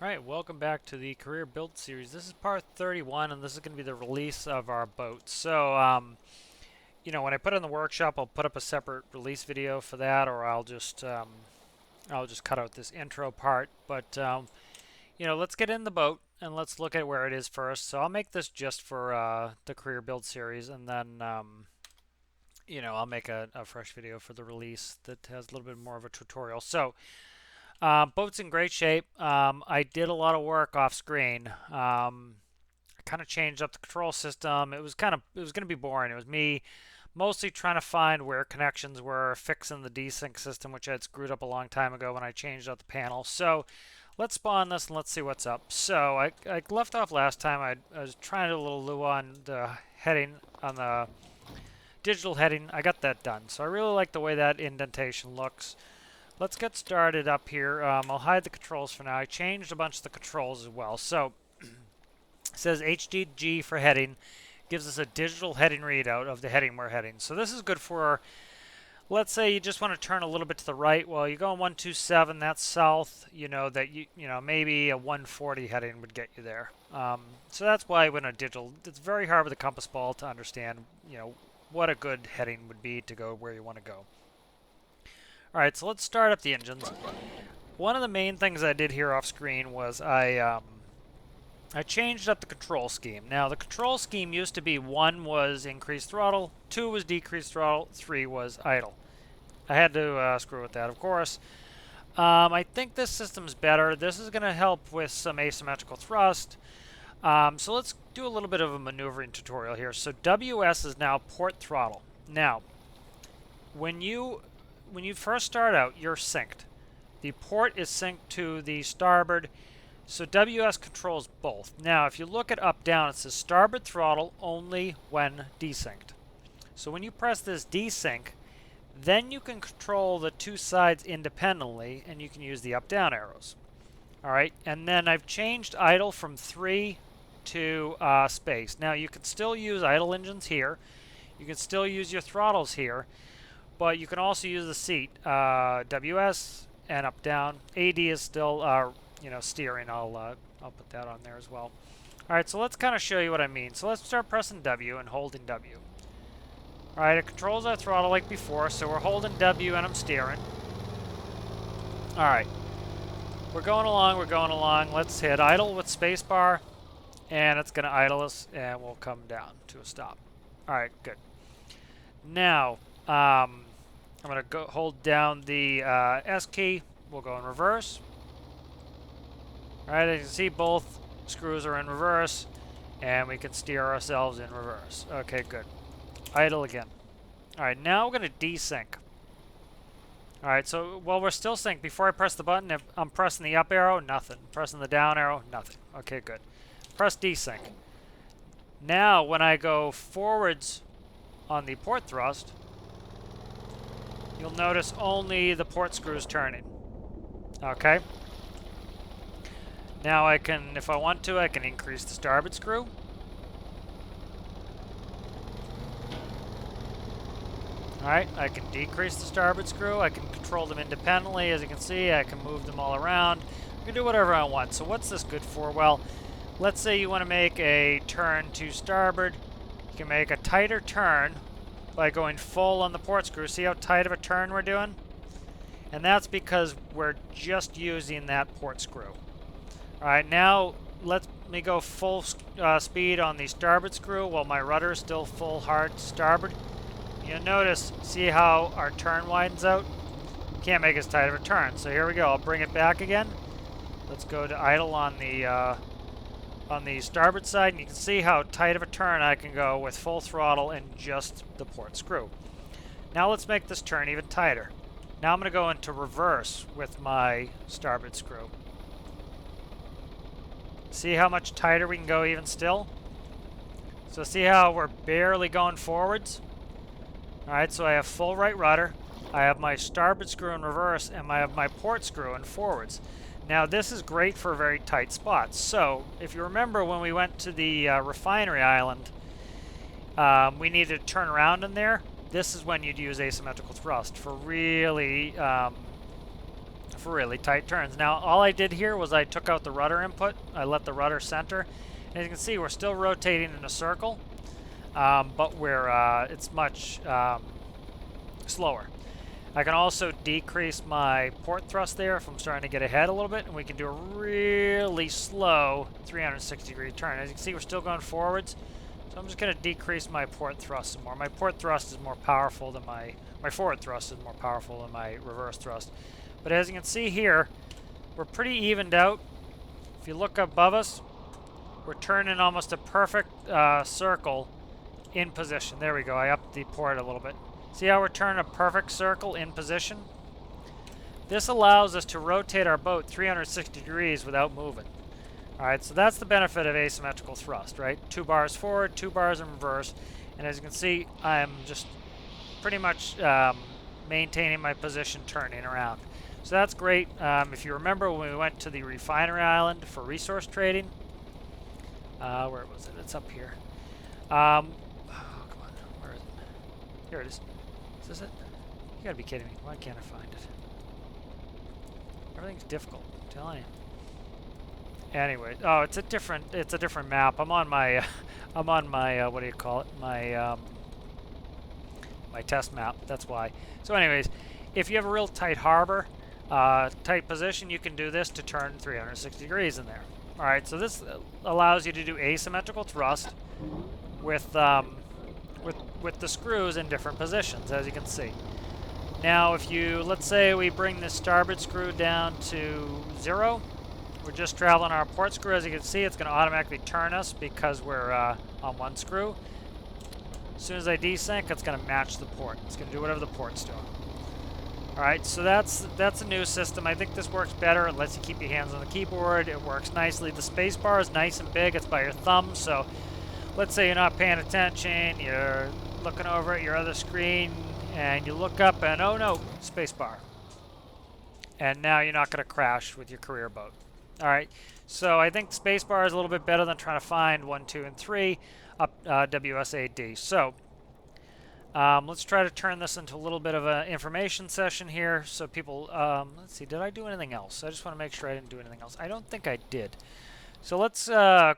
Alright, welcome back to the career build series. This is part 31 and this is going to be the release of our boat. So, when I put it in the workshop, I'll put up a separate release video for that, or I'll just cut out this intro part. But, let's get in the boat and let's look at where it is first. So I'll make this just for the career build series, and then, I'll make a fresh video for the release that has a little bit more of a tutorial. So, boat's in great shape. I did a lot of work off screen. I kind of changed up the control system. It was going to be boring. It was me mostly trying to find where connections were, fixing the desync system, which I had screwed up a long time ago when I changed out the panel. So let's spawn this and let's see what's up. So I left off last time. I was trying to do a little loo on the heading, on the digital heading. I got that done. So I really like the way that indentation looks. Let's get started up here. I'll hide the controls for now. I changed a bunch of the controls as well. So it says HDG for heading. Gives us a digital heading readout of the heading we're heading. So this is good for, let's say you just want to turn a little bit to the right. Well, you go on 127, that's south. Maybe a 140 heading would get you there. So that's why when a digital, it's very hard with a compass ball to understand, what a good heading would be to go where you want to go. Alright, so let's start up the engines. One of the main things I did here off screen was I changed up the control scheme. Now, the control scheme used to be 1 was increased throttle, 2 was decreased throttle, 3 was idle. I had to screw with that, of course. I think this system's better. This is going to help with some asymmetrical thrust. So let's do a little bit of a maneuvering tutorial here. So WS is now port throttle. Now, when you first start out, you're synced. The port is synced to the starboard, so WS controls both. Now, if you look at up-down, it says starboard throttle only when desynced. So when you press this desync, then you can control the two sides independently, and you can use the up-down arrows. Alright, and then I've changed idle from 3 to space. Now, you can still use idle engines here. You can still use your throttles here. But you can also use the seat, WS and up down. AD is still, steering. I'll put that on there as well. All right, so let's kind of show you what I mean. So let's start pressing W and holding W. All right, it controls our throttle like before, so we're holding W and I'm steering. All right, we're going along. Let's hit idle with spacebar, and it's going to idle us, and we'll come down to a stop. All right, good. Now, I'm going to go hold down the S key. We'll go in reverse. All right, as you can see, both screws are in reverse, and we can steer ourselves in reverse. Okay, good. Idle again. All right, now we're going to desync. All right, so while we're still synced, before I press the button, if I'm pressing the up arrow, nothing. Pressing the down arrow, nothing. Okay, good. Press desync. Now, when I go forwards on the port thrust, you'll notice only the port screw is turning. Okay. Now I can, if I want to, I can increase the starboard screw. Alright, I can decrease the starboard screw. I can control them independently. As you can see, I can move them all around. I can do whatever I want. So what's this good for? Well, let's say you want to make a turn to starboard. You can make a tighter turn by going full on the port screw. See how tight of a turn we're doing? And that's because we're just using that port screw. Alright, now let me go full speed on the starboard screw while my rudder is still full hard starboard. You'll notice, see how our turn widens out? Can't make as tight of a turn. So here we go. I'll bring it back again. Let's go to idle on the starboard side, and you can see how tight of a turn I can go with full throttle and just the port screw. Now let's make this turn even tighter. Now I'm going to go into reverse with my starboard screw. See how much tighter we can go even still? So see how we're barely going forwards? Alright, so I have full right rudder, I have my starboard screw in reverse, and I have my port screw in forwards. Now this is great for very tight spots. So if you remember when we went to the refinery island, we needed to turn around in there. This is when you'd use asymmetrical thrust for really for really tight turns. Now, all I did here was I took out the rudder input. I let the rudder center. And as you can see, we're still rotating in a circle, but it's much slower. I can also decrease my port thrust there if I'm starting to get ahead a little bit, and we can do a really slow 360-degree turn. As you can see, we're still going forwards, so I'm just going to decrease my port thrust some more. My port thrust is more powerful than my forward thrust is more powerful than my reverse thrust. But as you can see here, we're pretty evened out. If you look above us, we're turning almost a perfect circle in position. There we go. I upped the port a little bit. See how we're turning a perfect circle in position? This allows us to rotate our boat 360 degrees without moving. All right, so that's the benefit of asymmetrical thrust, right? 2 bars forward, 2 bars in reverse. And as you can see, I'm just pretty much maintaining my position turning around. So that's great. If you remember when we went to the refinery island for resource trading, where was it? It's up here. Oh, come on. Where is it? Here it is. Is this it? You gotta be kidding me. Why can't I find it? Everything's difficult, I'm telling you. Anyway, oh, it's a different map. I'm on my what do you call it? My test map. That's why. So anyways, if you have a real tight harbor, tight position, you can do this to turn 360 degrees in there. All right, so this allows you to do asymmetrical thrust with the screws in different positions, as you can see. Now, if let's say we bring the starboard screw down to 0, we're just traveling our port screw. As you can see, it's going to automatically turn us because we're on one screw. As soon as I desync, it's going to match the port. It's going to do whatever the port's doing. All right, so that's a new system. I think this works better. It lets you keep your hands on the keyboard. It works nicely. The space bar is nice and big. It's by your thumb, so let's say you're not paying attention. You're looking over at your other screen, and you look up, and oh no, space bar. And now you're not going to crash with your career boat. All right, so I think space bar is a little bit better than trying to find 1, 2, and 3 up WSAD. So let's try to turn this into a little bit of an information session here, so people. Let's see, did I do anything else? I just want to make sure I didn't do anything else. I don't think I did. So let's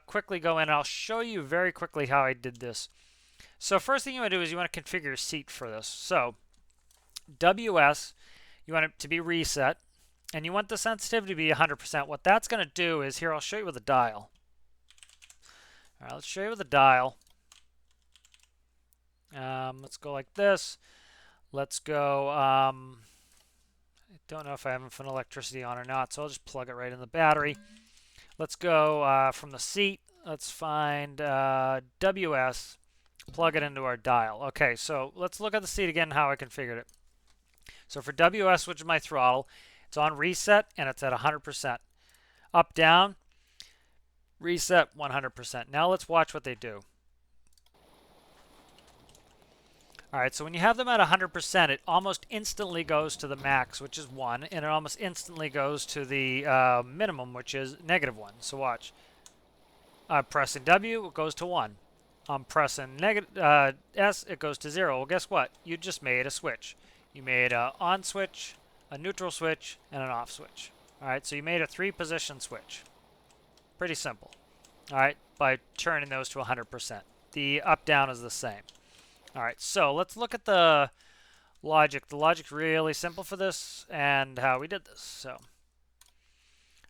quickly go in, and I'll show you very quickly how I did this. So first thing you want to do is you want to configure your seat for this. So WS, you want it to be reset, and you want the sensitivity to be 100%. What that's going to do is, here, I'll show you with a dial. All right, let's show you with a dial. Let's go like this. Let's go, I don't know if I have infinite electricity on or not, so I'll just plug it right in the battery. Let's go from the seat. Let's find WS, plug it into our dial. Okay, so let's look at the seat again, how I configured it. So for WS, which is my throttle, it's on reset and it's at 100%. Up, down, reset, 100%. Now let's watch what they do. All right, so when you have them at 100%, it almost instantly goes to the max, which is 1, and it almost instantly goes to the minimum, which is -1. So watch. I'm pressing W, it goes to 1. I'm pressing S, it goes to 0. Well, guess what? You just made a switch. You made an on switch, a neutral switch, and an off switch. All right, so you made a 3-position switch. Pretty simple. All right, by turning those to 100%. The up-down is the same. All right, so let's look at the logic. The logic's really simple for this and how we did this. So,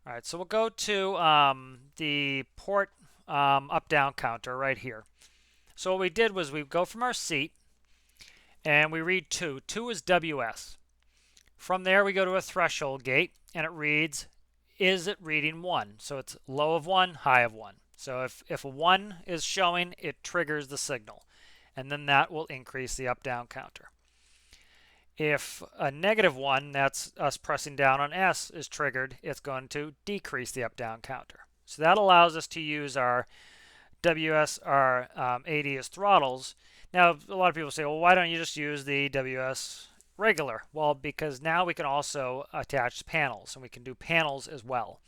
all right, so we'll go to the port up-down counter right here. So what we did was we go from our seat and we read 2. 2 is WS. From there, we go to a threshold gate, and it reads, is it reading 1? So it's low of 1, high of 1. So if a 1 is showing, it triggers the signal, and then that will increase the up-down counter. If a -1, that's us pressing down on S, is triggered, it's going to decrease the up-down counter. So that allows us to use our WS, our AD as throttles. Now, a lot of people say, well, why don't you just use the WS regular? Well, because now we can also attach panels, and we can do panels as well.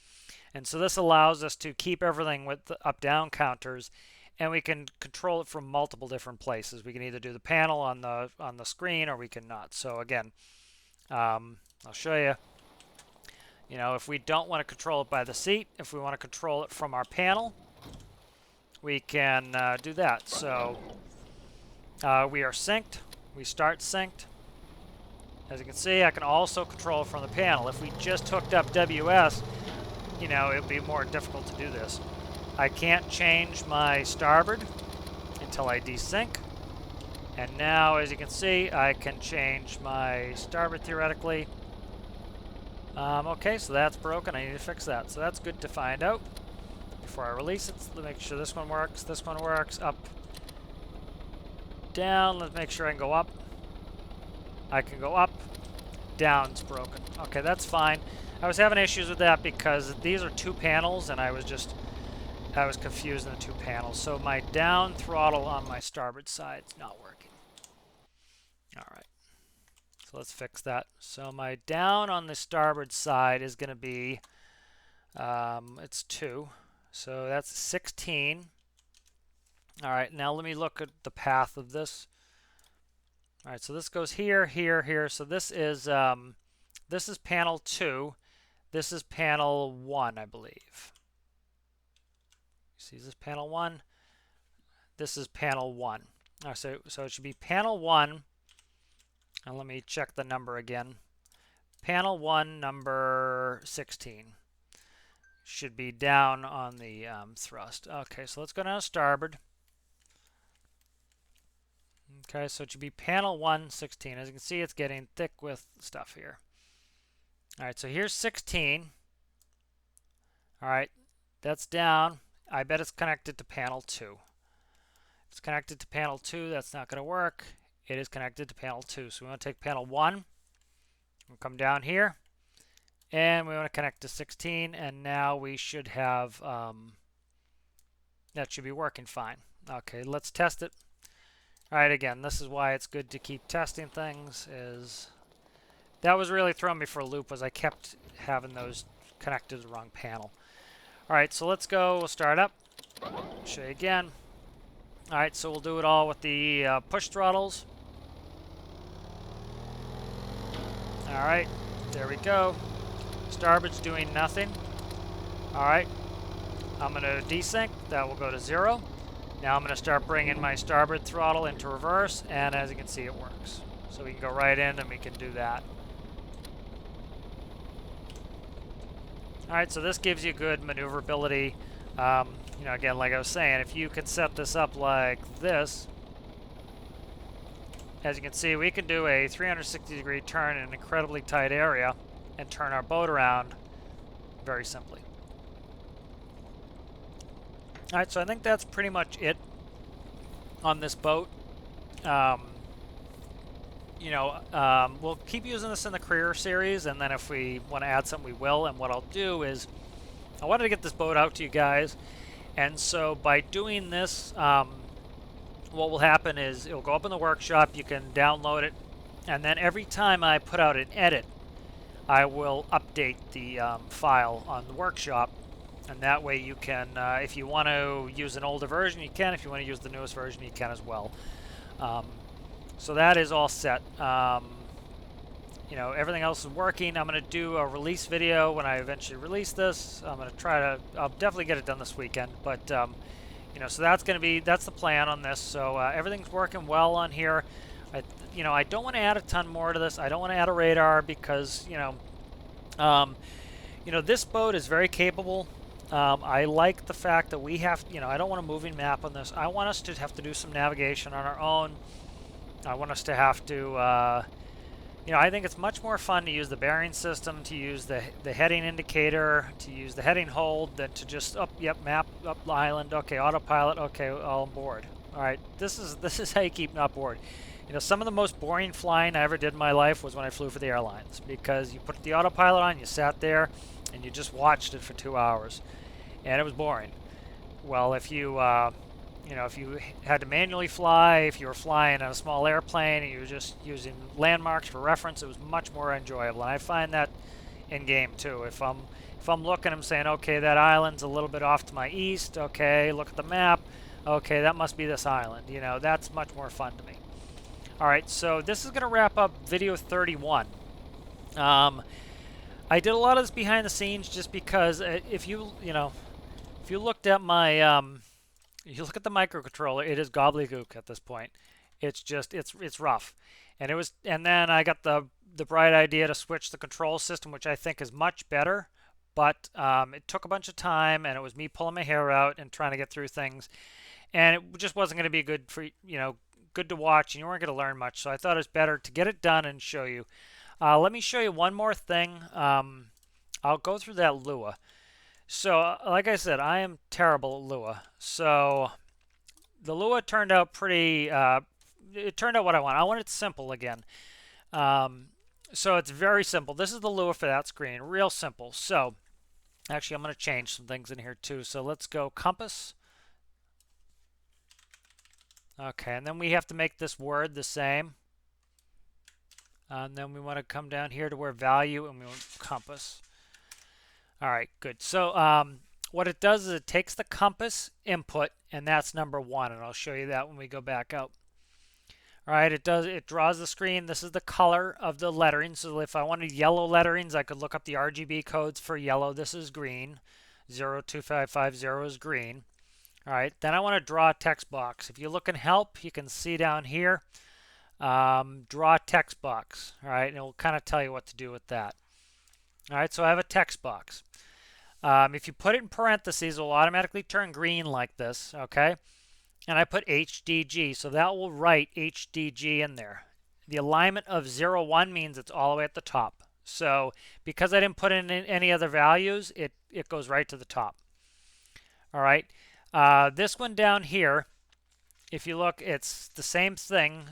And so this allows us to keep everything with the up-down counters, and we can control it from multiple different places. We can either do the panel on the screen, or we can not. So again, I'll show you. You know, if we don't want to control it by the seat, if we want to control it from our panel, we can do that. So we are synced. We start synced. As you can see, I can also control from the panel. If we just hooked up WS, you know, it would be more difficult to do this. I can't change my starboard until I desync. And now, as you can see, I can change my starboard theoretically. Okay, so that's broken. I need to fix that. So that's good to find out before I release it. Let's make sure this one works, up, down. Let's make sure I can go up. I can go up, down's broken. Okay, that's fine. I was having issues with that because these are two panels and I was confused in the two panels. So my down throttle on my starboard side is not working. All right, so let's fix that. So my down on the starboard side is going to be, it's 2. So that's 16. All right, now let me look at the path of this. All right, so this goes here, here, here. So this is panel 2. This is panel 1, I believe. See, this is panel 1. This is panel 1. All right, so it should be panel 1. And let me check the number again. Panel 1, number 16. Should be down on the thrust. Okay, so let's go down to starboard. Okay, so it should be panel 1, 16. As you can see, it's getting thick with stuff here. All right, so here's 16. All right, that's down. I bet it's connected to panel 2. If it's connected to panel 2, that's not going to work. It is connected to panel 2. So we want to take panel 1. We'll come down here. And we want to connect to 16. And now we should have, that should be working fine. Okay, let's test it. All right, again, this is why it's good to keep testing things. That was really throwing me for a loop, was I kept having those connected to the wrong panel. All right, so let's go. We'll start up. Show you again. All right, so we'll do it all with the push throttles. All right, there we go. Starboard's doing nothing. All right, I'm going to desync. That will go to 0. Now I'm going to start bringing my starboard throttle into reverse, and as you can see, it works. So we can go right in and we can do that. All right, so this gives you good maneuverability. You know, again, like I was saying, if you could set this up like this, as you can see, we can do a 360-degree turn in an incredibly tight area and turn our boat around very simply. All right, so I think that's pretty much it on this boat. You know, we'll keep using this in the career series, and then if we want to add something, we will. And what I'll do is, I wanted to get this boat out to you guys, and so by doing this, what will happen is it'll go up in the workshop. You can download it, and then every time I put out an edit, I will update the file on the workshop. And that way you can, if you want to use an older version, you can. If you want to use the newest version, you can as well. So that is all set. You know, everything else is working. I'm going to do a release video when I eventually release this. I'm going to try to, I'll definitely get it done this weekend. But, you know, so that's going to be, that's the plan on this. So everything's working well on here. You know, I don't want to add a ton more to this. I don't want to add a radar because, you know, this boat is very capable. I like the fact that we have, you know, I don't want a moving map on this. I want us to have to do some navigation on our own. I want us to have to, you know, I think it's much more fun to use the bearing system, to use the heading indicator, to use the heading hold, than to just, map, up the island, okay, autopilot, okay, all on board. All right, this is how you keep not bored. You know, some of the most boring flying I ever did in my life was when I flew for the airlines, because you put the autopilot on, you sat there, and you just watched it for 2 hours, and it was boring. Well, if you, you know, if you had to manually fly, if you were flying on a small airplane and you were just using landmarks for reference, it was much more enjoyable. And I find that in game too. If I'm looking, I'm saying, okay, that island's a little bit off to my east. Okay, look at the map. Okay, that must be this island. You know, that's much more fun to me. All right, so this is going to wrap up video 31. I did a lot of this behind the scenes just because if if you looked at my you look at the microcontroller, it is gobbledygook at this point. It's just it's rough, and then I got the bright idea to switch the control system, which I think is much better. But it took a bunch of time, and it was me pulling my hair out and trying to get through things, and it just wasn't going to be good for good to watch, and you weren't going to learn much. So I thought it's better to get it done and show you. Let me show you one more thing. I'll go through that Lua. So, like I said, I am terrible at Lua. So, the Lua turned out pretty. It turned out what I want. I want it simple again. So it's very simple. This is the Lua for that screen. Real simple. So, actually, I'm going to change some things in here too. So let's go compass. Okay, and then we have to make this word the same. And then we want to come down here to where value, and we want compass. All right, good. So what it does is it takes the compass input, and that's number 1, and I'll show you that when we go back out. All right, it draws the screen. This is the color of the lettering. So if I wanted yellow letterings, I could look up the RGB codes for yellow. This is green. 02550 is green. All right, then I want to draw a text box. If you look in help, you can see down here, draw text box. All right, and it will kind of tell you what to do with that. All right, so I have a text box. If you put it in parentheses, it will automatically turn green like this, okay? And I put HDG, so that will write HDG in there. The alignment of 0, 1 means it's all the way at the top. So because I didn't put in any other values, it goes right to the top. All right, this one down here, if you look, it's the same thing.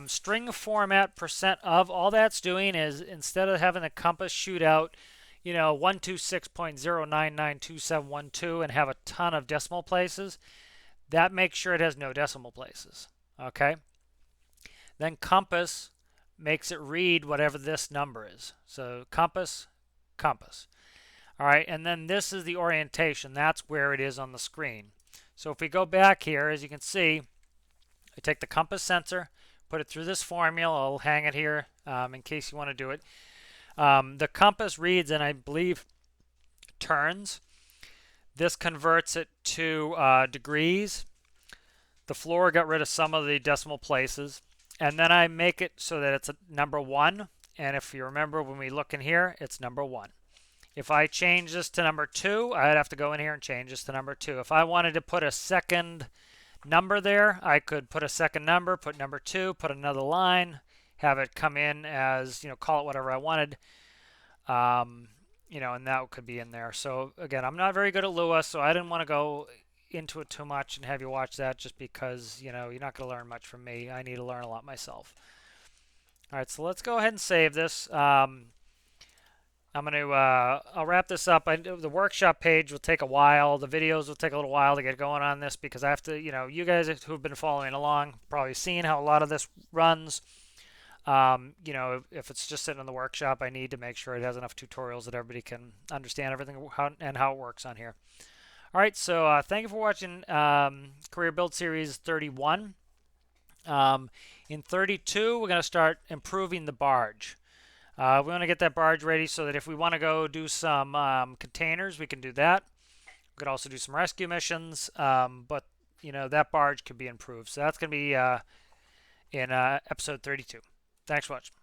String format %of, all that's doing is instead of having the compass shoot out, 126.0992712 and have a ton of decimal places, that makes sure it has no decimal places. Okay? Then compass makes it read whatever this number is. So compass, compass. All right, and then this is the orientation. That's where it is on the screen. So if we go back here, as you can see, I take the compass sensor, put it through this formula. I'll hang it here in case you want to do it. The compass reads, and I believe turns. This converts it to degrees. The floor got rid of some of the decimal places. And then I make it so that it's a number 1. And if you remember when we look in here, it's number 1. If I change this to number 2, I'd have to go in here and change this to number 2. If I wanted to put a second number there, I could put a second number, put number 2, put another line, have it come in as, call it whatever I wanted. And that could be in there. So again, I'm not very good at Lua, so I didn't want to go into it too much and have you watch that just because, you're not going to learn much from me. I need to learn a lot myself. All right, so let's go ahead and save this. I'll wrap this up. The workshop page will take a while. The videos will take a little while to get going on this because I have to, you guys who've been following along probably seen how a lot of this runs. If it's just sitting in the workshop, I need to make sure it has enough tutorials that everybody can understand everything and how it works on here. All right, so thank you for watching Career Build Series 31. In 32, we're going to start improving the barge. We want to get that barge ready so that if we want to go do some containers, we can do that. We could also do some rescue missions, but that barge could be improved. So that's going to be in episode 32. Thanks for watching.